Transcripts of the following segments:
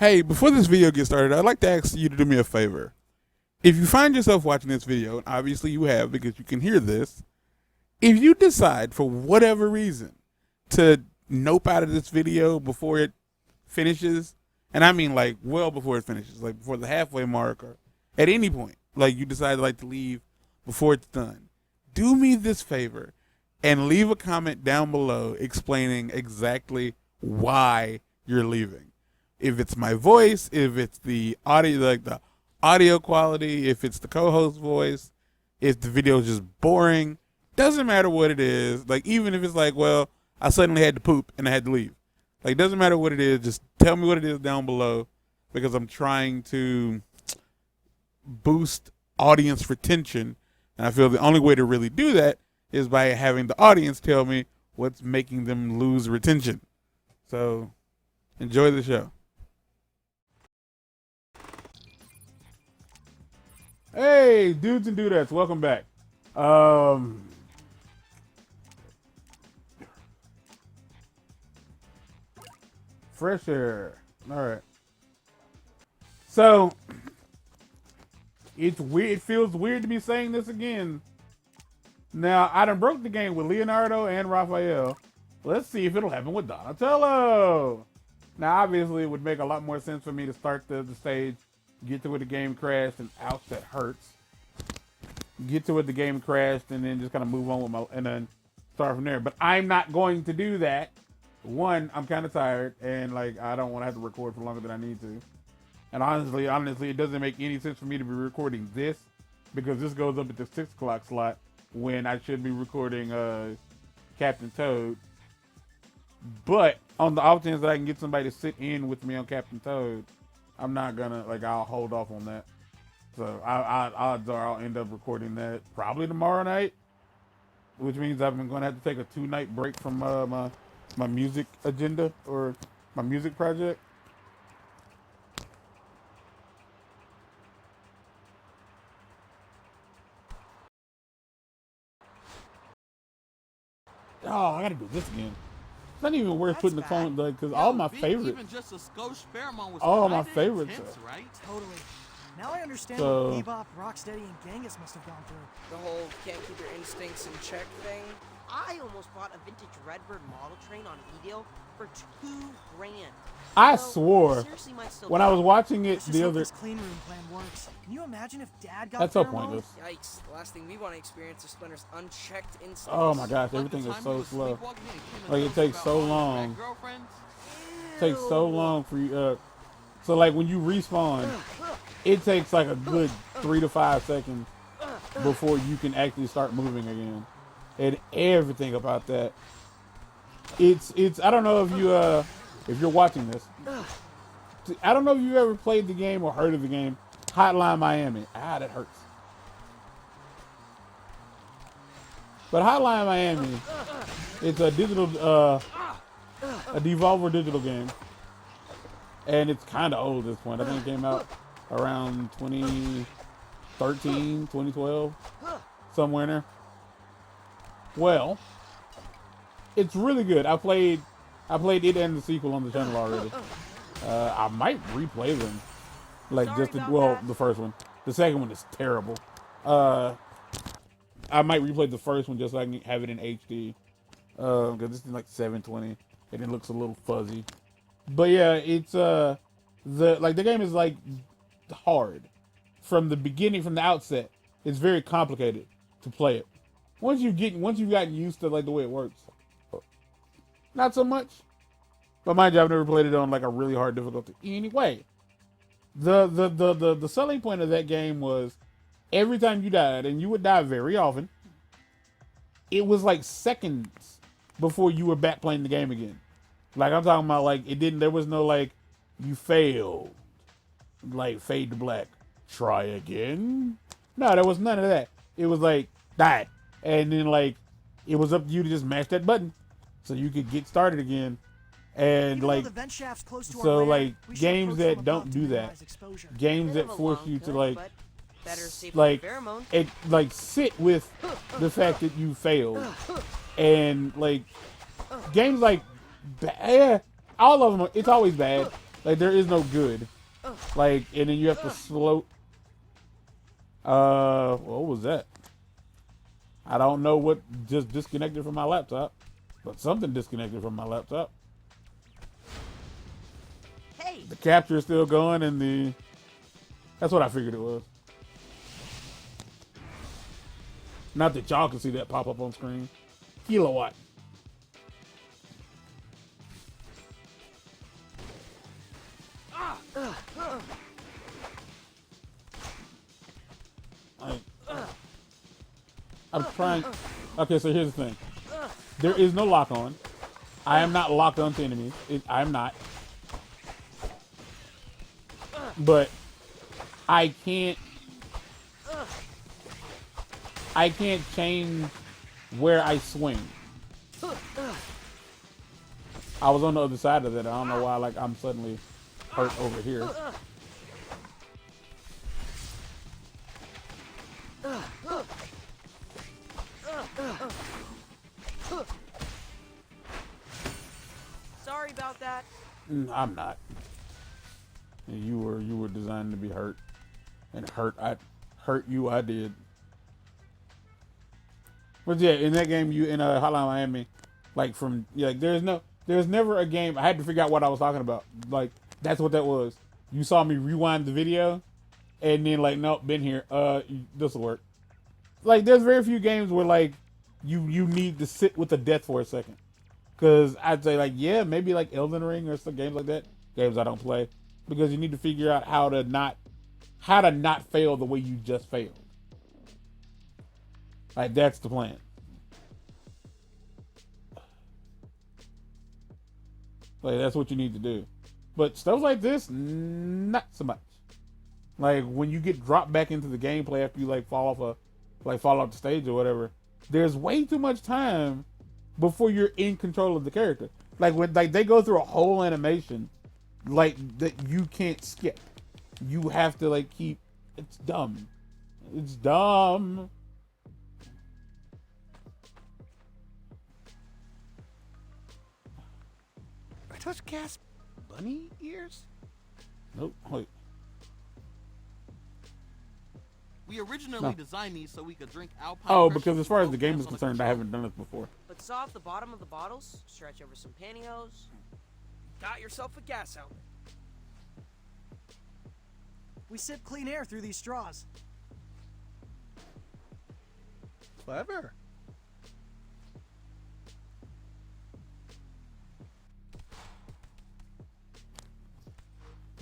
Hey, before this video gets started, I'd like to ask you to do me a favor. If you find yourself watching this video, and obviously you have because you can hear this, if you decide for whatever reason to nope out of this video before it finishes, and I mean like well before it finishes, like before the halfway mark or at any point, like you decide like to leave before it's done, do me this favor and leave a comment down below explaining exactly why you're leaving. If it's my voice, if it's the audio, like the audio quality, if it's the co-host voice, if the video is just boring, doesn't matter what it is. Like even if it's like, well, I suddenly had to poop and I had to leave. Like doesn't matter what it is, just tell me what it is down below because I'm trying to boost audience retention. And I feel the only way to really do that is by having the audience tell me what's making them lose retention. So enjoy the show. Hey, dudes and dudettes, welcome back. Fresh air. All right. So it's weird. It feels weird to be saying this again. Now I done broke the game with Leonardo and Raphael. Let's see if it'll happen with Donatello. Now, obviously, it would make a lot more sense for me to start the stage, get to where the game crashed, and ouch, that hurts. Get to where the game crashed, and then just kind of move on with and then start from there. But I'm not going to do that. One, I'm kind of tired, and like I don't want to have to record for longer than I need to. And honestly, it doesn't make any sense for me to be recording this because this goes up at the 6 o'clock slot when I should be recording Captain Toad. But on the off chance that I can get somebody to sit in with me on Captain Toad, I'm not gonna, I'll hold off on that. So odds are I'll end up recording that probably tomorrow night, which means I'm gonna have to take a 2-night break from my music agenda or my music project. Oh, I gotta do this again. It's not even worth putting the phone, like, because all my favorites. Even just a skosh pheromone was all my favorites. Intense, right? Totally. Now I understand what Bebop, Rocksteady, and Genghis must have gone through. The whole can't keep your instincts in check thing. I almost bought a vintage Redbird model train on eDeal for $2,000. I swore when I was watching it the other. This clean room plan works. Can you imagine if Dad got That's so pointless. Yikes! The last thing we want to experience is Splinter's unchecked instincts. Oh my gosh, everything is so slow. Like it takes so long. It takes so long for you. So like when you respawn, it takes like a good 3 to 5 seconds before you can actually start moving again. And everything about that, it's. I don't know if you're watching this. I don't know if you ever played the game or heard of the game Hotline Miami. Ah, that hurts. But Hotline Miami, it's a digital, a Devolver digital game, and it's kind of old at this point. I think it came out around 2013, 2012, somewhere in there. Well, it's really good. I played it and the sequel on the channel already. I might replay them, like the first one. The second one is terrible. I might replay the first one just so I can have it in HD, because this is like 720 and it looks a little fuzzy. But yeah, it's the game is like hard from the beginning, from the outset. It's very complicated to play it. Once you've gotten used to like the way it works, not so much. But mind you, I've never played it on like a really hard difficulty. Anyway, the selling point of that game was every time you died, and you would die very often, it was like seconds before you were back playing the game again. Like I'm talking about, like there was no like you failed, like fade to black, try again. No, there was none of that. It was like died. And then, like, it was up to you to just mash that button so you could get started again. And, like, so, like, games that don't do that, games that force you to, like, sit with the fact that you failed. And, like, games like, all of them, it's always bad. Like there is no good. Like, and then you have to slow. What was that? I don't know what just disconnected from my laptop, but something disconnected from my laptop. Hey. The capture is still going, and that's what I figured it was. Not that y'all can see that pop up on screen. Kilowatt. I'm trying. Okay, so here's the thing. There is no lock on. I am not locked onto enemies. I'm not. But I can't change where I swing. I was on the other side of that. I don't know why like I'm suddenly hurt over here. Sorry about that. I'm not. You were designed to be hurt, and I did. But yeah, in that game, in Hotline Miami, like there's never a game. I had to figure out what I was talking about. Like that's what that was. You saw me rewind the video, and then like nope, been here. This will work. Like there's very few games where like you need to sit with the death for a second. Cause I'd say like yeah, maybe like Elden Ring or some games like that. Games I don't play. Because you need to figure out how to not fail the way you just failed. Like that's the plan. Like that's what you need to do. But stuff like this, not so much. Like when you get dropped back into the gameplay after you like fall off the stage or whatever, there's way too much time before you're in control of the character. Like when like they go through a whole animation like that you can't skip. You have to like keep. It's dumb. It's dumb. Are those gas bunny ears? Nope. Wait. We originally designed these so we could drink Alpine. Oh, because as far as the game is concerned, I haven't done this before. But saw off the bottom of the bottles, stretch over some pantyhose, got yourself a gas helmet. We sip clean air through these straws. Clever.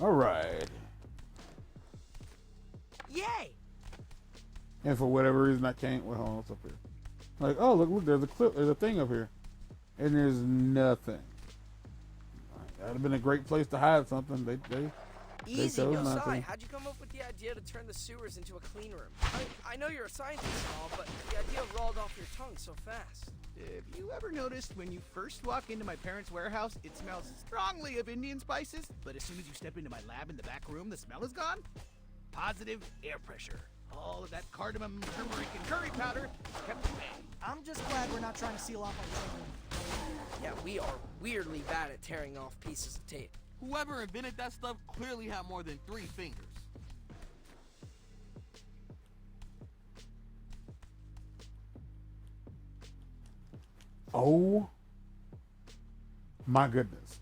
All right. Yay! And for whatever reason, I can't. Well, hold on, what's up here? Like, oh, look, there's a clip, there's a thing up here. And there's nothing. That'd have been a great place to hide something. Easy, Yosai. How'd you come up with the idea to turn the sewers into a clean room? I know you're a scientist and all, but the idea rolled off your tongue so fast. Have you ever noticed when you first walk into my parents' warehouse, it smells strongly of Indian spices, but as soon as you step into my lab in the back room, the smell is gone? Positive air pressure. All of that cardamom, turmeric, and curry powder kept away. I'm just glad we're not trying to seal off our room. Yeah, we are weirdly bad at tearing off pieces of tape. Whoever invented that stuff clearly had more than 3 fingers. Oh my goodness.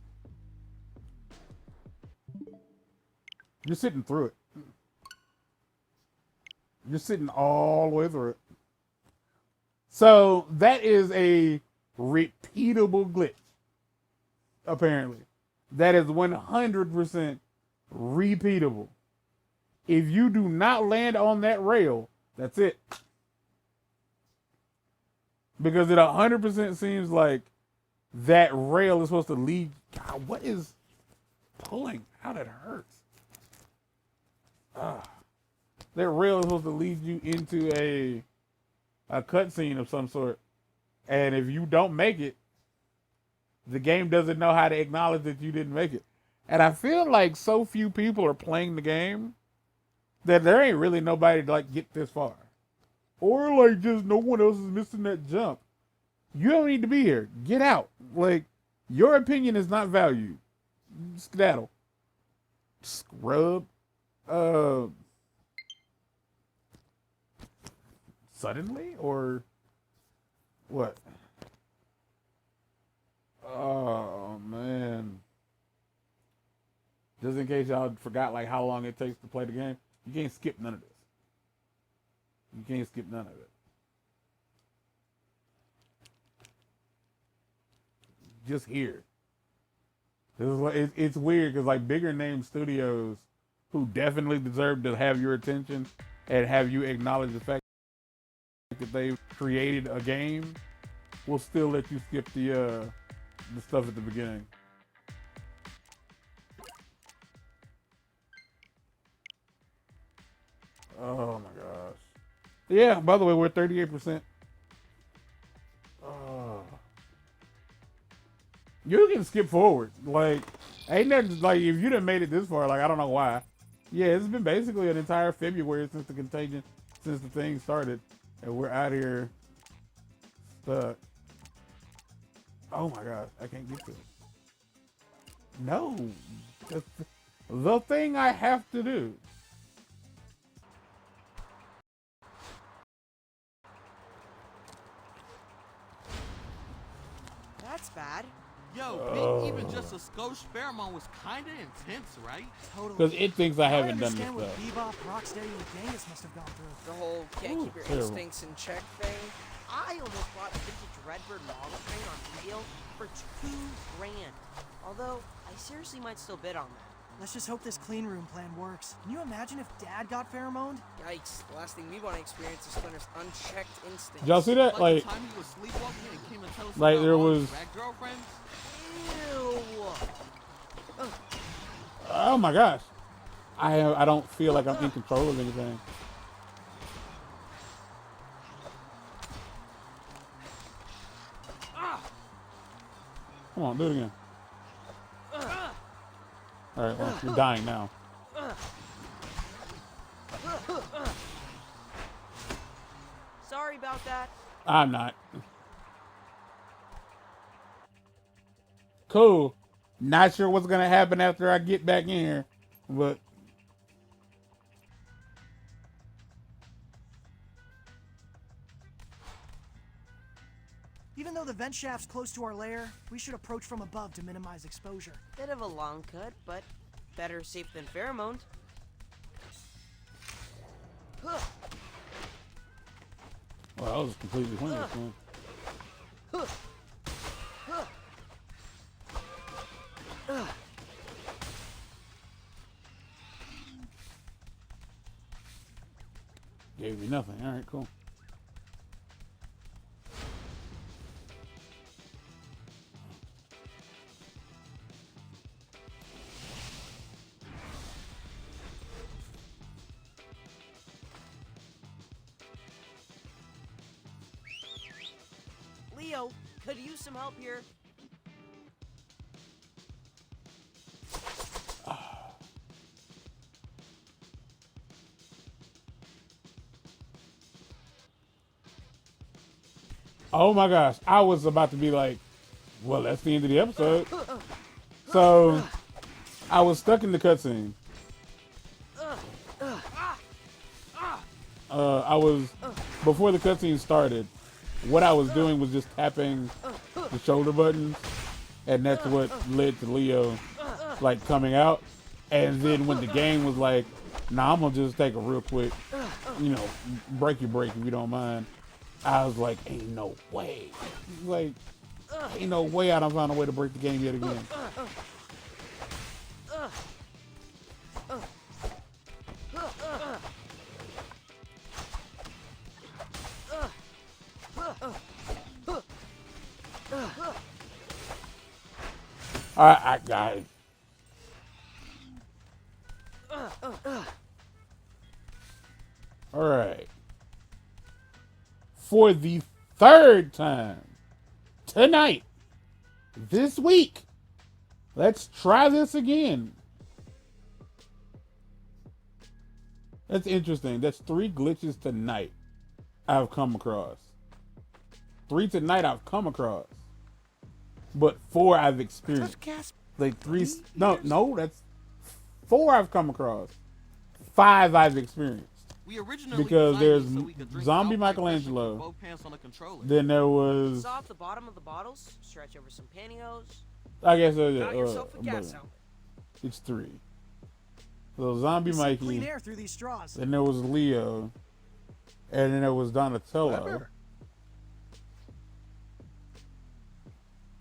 You're sitting through it. You're sitting all the way through it. So that is a repeatable glitch. Apparently. That is 100% repeatable. If you do not land on that rail, that's it. Because it 100% seems like that rail is supposed to lead. God, what is pulling? How that hurts. That rail is supposed to lead you into a cutscene of some sort. And if you don't make it, the game doesn't know how to acknowledge that you didn't make it. And I feel like so few people are playing the game that there ain't really nobody to like get this far. Or like just no one else is missing that jump. You don't need to be here. Get out. Like, your opinion is not valued. Skedaddle. scrub suddenly or what? Oh man. Just in case y'all forgot like how long it takes to play the game, you can't skip none of this. You can't skip none of it. Just here. This is like, it's weird because like bigger name studios who definitely deserve to have your attention and have you acknowledge the fact that they've created a game will still let you skip the stuff at the beginning. Oh my gosh. Yeah, by the way, we're 38%. Oh. You can skip forward. Like, ain't that like if you done made it this far, like I don't know why. Yeah, it's been basically an entire February since the thing started. And we're out here stuck. Oh my gosh, I can't get to it. No. That's the thing I have to do. That's bad. Yo, being even just a skosh pheromone was kinda intense, right? Totally. Because it thinks I haven't done this understand what stuff. Bebop, Rocksteady, and Genghis must have gone through. The whole can't keep your terrible. instincts in check thing. I almost bought a vintage Redbird model train on deal for $2,000. Although, I seriously might still bid on that. Let's just hope this clean room plan works. Can you imagine if Dad got pheromoned? Yikes, the last thing we want to experience is Splinter's unchecked instincts. Did y'all see that? Like, the time he was sleepwalking and came and told us like about there all his was. rag girlfriends. Ew. Oh my gosh. I don't feel like I'm in control of anything. Come on, do it again. Alright, well, you're dying now. Sorry about that. I'm not. Cool. Not sure what's gonna happen after I get back in here, but Even though the vent shaft's close to our lair, we should approach from above to minimize exposure. Bit of a long cut, but better safe than pheromoned. well, that was completely pointless, man. Gave me nothing. All right, cool. Leo, could use some help here. Oh my gosh, I was about to be like, well, that's the end of the episode. So, I was stuck in the cutscene. Before the cutscene started, what I was doing was just tapping the shoulder buttons, and that's what led to Leo, like, coming out. And then when the game was like, nah, I'm gonna just take a real quick, break your break if you don't mind. I was like, ain't no way. Like, ain't no way I don't find a way to break the game yet again. I got it. All right. For the third time tonight, this week, let's try this again. That's interesting. That's 3 glitches tonight I've come across. 3 tonight I've come across. But 4 I've experienced. Like 3, no, that's 4 I've come across. 5 I've experienced. We originally Because designed there's these so we could drink Zombie alcoholic Michelangelo. with both hands on the controller. Then there was, Saw off the bottom of the bottles, stretch over some pantyhose. I guess, Got yourself a gas helmet. it's 3. So Zombie There's some clean Mikey. air through these straws. Then there was Leo. And then there was Donatello. Clever.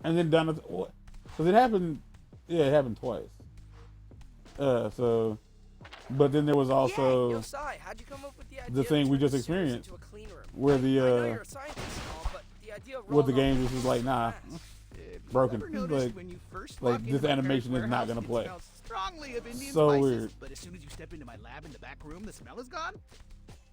And then Donatello. Because it happened. Yeah, it happened twice. So. But then there was also Yo, Sai, how'd you come up with the idea the to thing we turn just the sewers experienced. into a clean room? Where I know the you're a scientist and all, but the idea with the rolled game off just was your like, nah, tongue fast. broken. Ever noticed Like, when you first like walk this into my animation parents' is not warehouse, gonna it play. smells strongly of Indian So spices, weird. but as soon as you step into my lab in the back room, the smell is gone.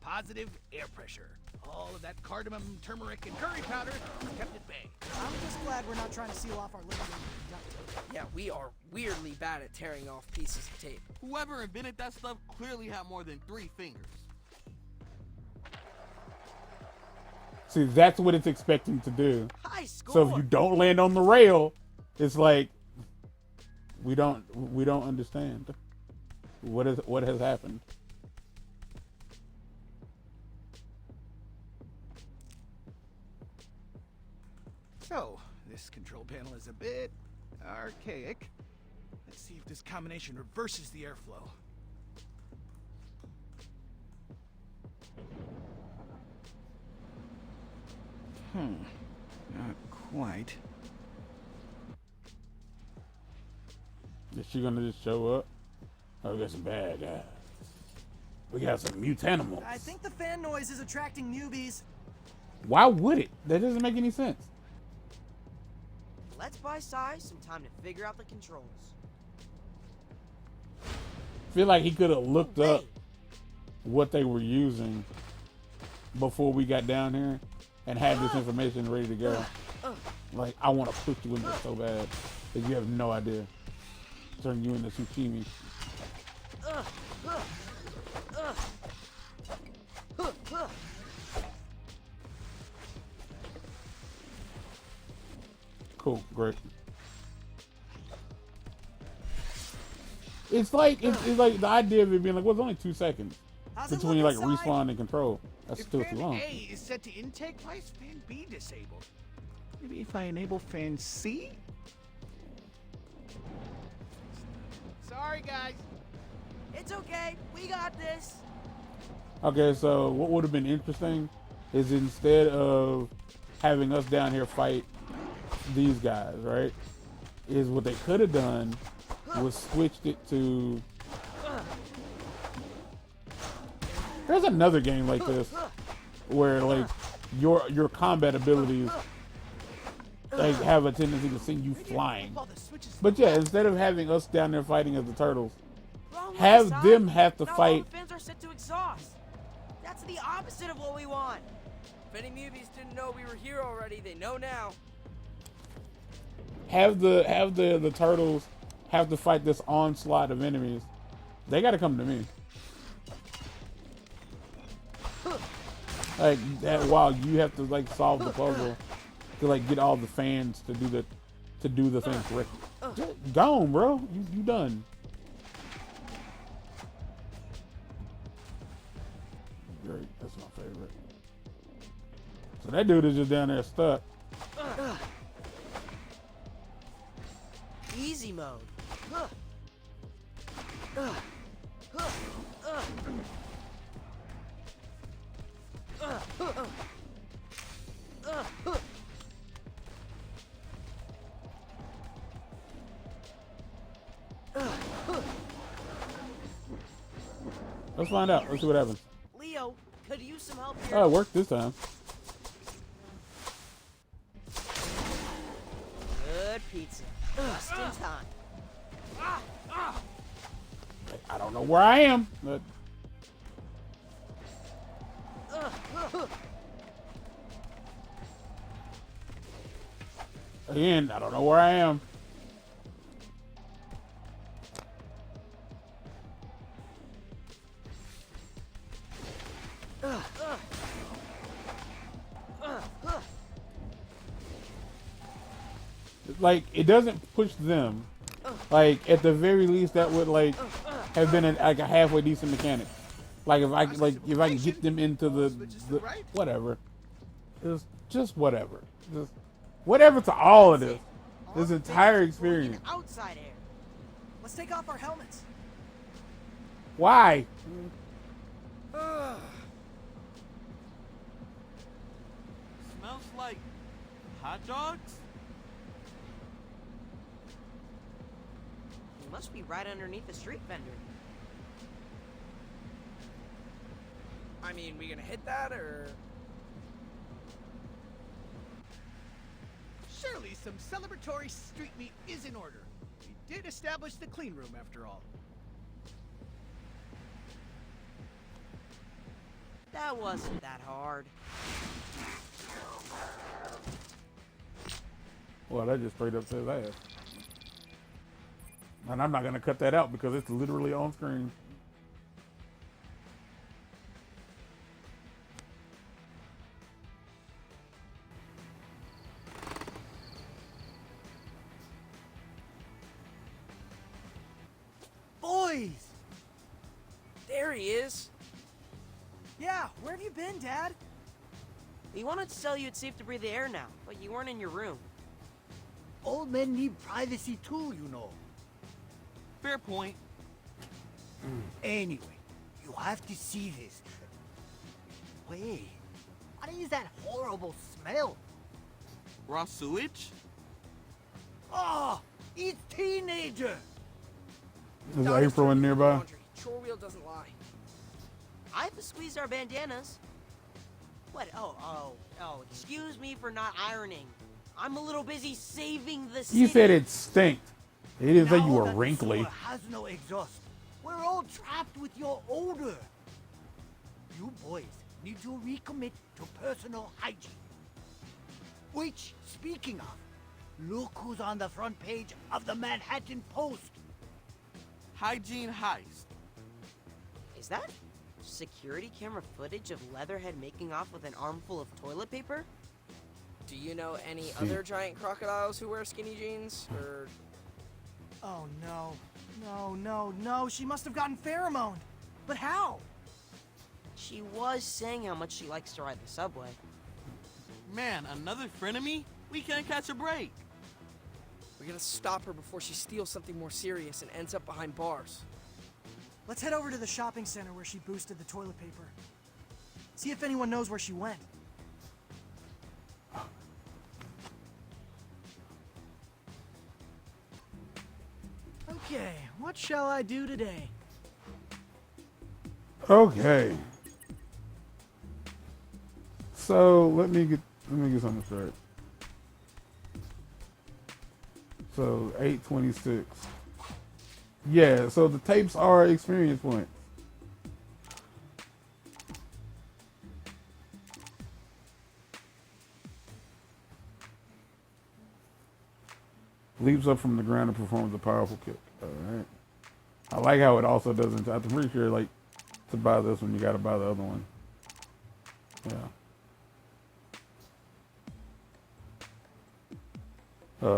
Positive air pressure. All of that cardamom, turmeric, and curry powder is kept at bay. I'm just glad we're not trying to seal off our living room with duct tape. Yeah, we are weirdly bad at tearing off pieces of tape. Whoever invented that stuff clearly had more than 3 fingers. See, that's what it's expecting to do. High score. So if you don't land on the rail, it's like we don't understand what has happened. So, this control panel is a bit archaic. Let's see if this combination reverses the airflow. Not quite. Is she gonna just show up? Oh, we got some bad guys. We got some mutanimals. I think the fan noise is attracting newbies. Why would it? That doesn't make any sense. Let's buy Sai some time to figure out the controls. Feel like he could have looked up Wait. what they were using before we got down here and had this information ready to go. Like, I want to put you in there so bad that you have no idea. Turn you into zucchini. Cool, great. It's like it's like the idea of it being like, well, it's only 2 seconds How's it between look like inside? respawn and control. That's If still fan too long. A is set to intake, why is fan B disabled? Maybe if I enable fan C? Sorry, guys. It's okay. We got this. Okay, so what would have been interesting is instead of having us down here fight these guys, right? Is what they could have done was switched it to. There's another game like this where like your combat abilities like have a tendency to send you flying. While the switch is But yeah, instead of having us down there fighting as the turtles, Wrong way, have Sai. them have to Now all fight. the fins are set to exhaust. That's the opposite of what we want. If any newbies didn't know we were here already, they know now. Have the turtles have to fight this onslaught of enemies. They got to come to me. Like that, while you have to like solve the puzzle to like get all the fans to do the thing correctly. Gone, bro. You done. Great. That's my favorite. So that dude is just down there stuck. Easy mode. Let's find out. Let's see what happens. Leo, could use some help here. Oh, it worked this time. Good pizza. Just in time. I don't know where I am, but again, I don't know where I am. Like, it doesn't push them. Like, at the very least, that would like have been like a halfway decent mechanic. Like if I can get them into the whatever, just whatever, just whatever to all of this entire experience. Outside air. Let's take off our helmets. Why? Smells like hot dogs? You must be right underneath the street vendor. I mean, we gonna hit that, or...? Surely some celebratory street meat is in order. We did establish the clean room after all. That wasn't that hard. Well, that just straight up says ass. And I'm not gonna cut that out because it's literally on screen. Boys! There he is. Yeah, where have you been, Dad? We wanted to tell you it's safe to breathe the air now, but you weren't in your room. Old men need privacy too, you know. Fair point. Anyway, you have to see this. Wait, what is that horrible smell? Raw sewage? Oh, it's teenager! Is Donnie's April trying in to do nearby? laundry. Chore wheel doesn't lie. I have to squeeze our bandanas. What? Oh, excuse me for not ironing. I'm a little busy saving the city. You said it stinked. He didn't say you Now were that the wrinkly. sewer has no exhaust. We're all trapped with your odor. You boys need to recommit to personal hygiene. Which, speaking of, look who's on the front page of the Manhattan Post. Hygiene heist. Is that security camera footage of Leatherhead making off with an armful of toilet paper? Do you know any other giant crocodiles who wear skinny jeans? Or... Oh no. No, she must have gotten pheromoned. But how? She was saying how much she likes to ride the subway. Man, another frenemy? We can't catch a break. We gotta stop her before she steals something more serious and ends up behind bars. Let's head over to the shopping center where she boosted the toilet paper. See if anyone knows where she went. Okay, what shall I do today? Okay. So let me get something straight. So 826. Yeah, so the tapes are experience points. Leaps up from the ground and performs a powerful kick. Alright. I like how it also doesn't. I'm pretty sure, like, to buy this one, you gotta buy the other one. Yeah.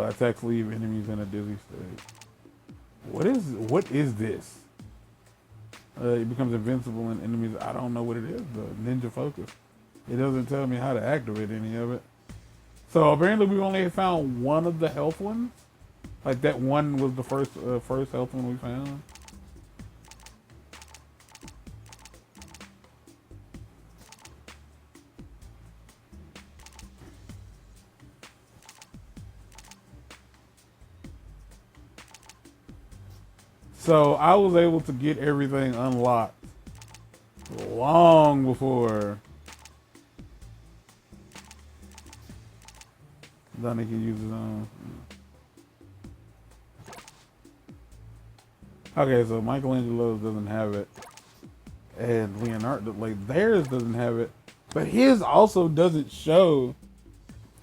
Attacks leave enemies in a dizzy state. What is this? It becomes invincible and enemies. I don't know what it is. The ninja focus. It doesn't tell me how to activate any of it. So apparently we only found one of the health ones. Like that one was the first health one we found. So I was able to get everything unlocked long before Donnie can use his own. Okay, so Michelangelo's doesn't have it, and Leonardo, like theirs doesn't have it, but his also doesn't show.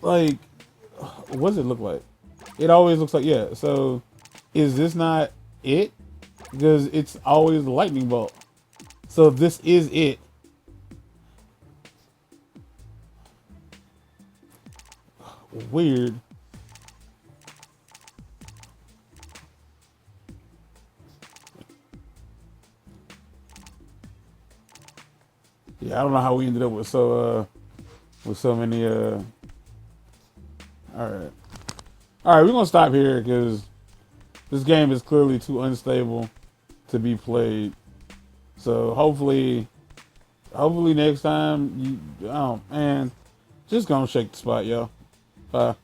Like, what does it look like? It always looks like, yeah. So, is this not it? Because it's always the lightning bolt. So this is it. Weird. Yeah, I don't know how we ended up with so many. All right, we're gonna stop here because this game is clearly too unstable to be played. So hopefully next time you, oh man, just gonna shake the spot, yo. Bye.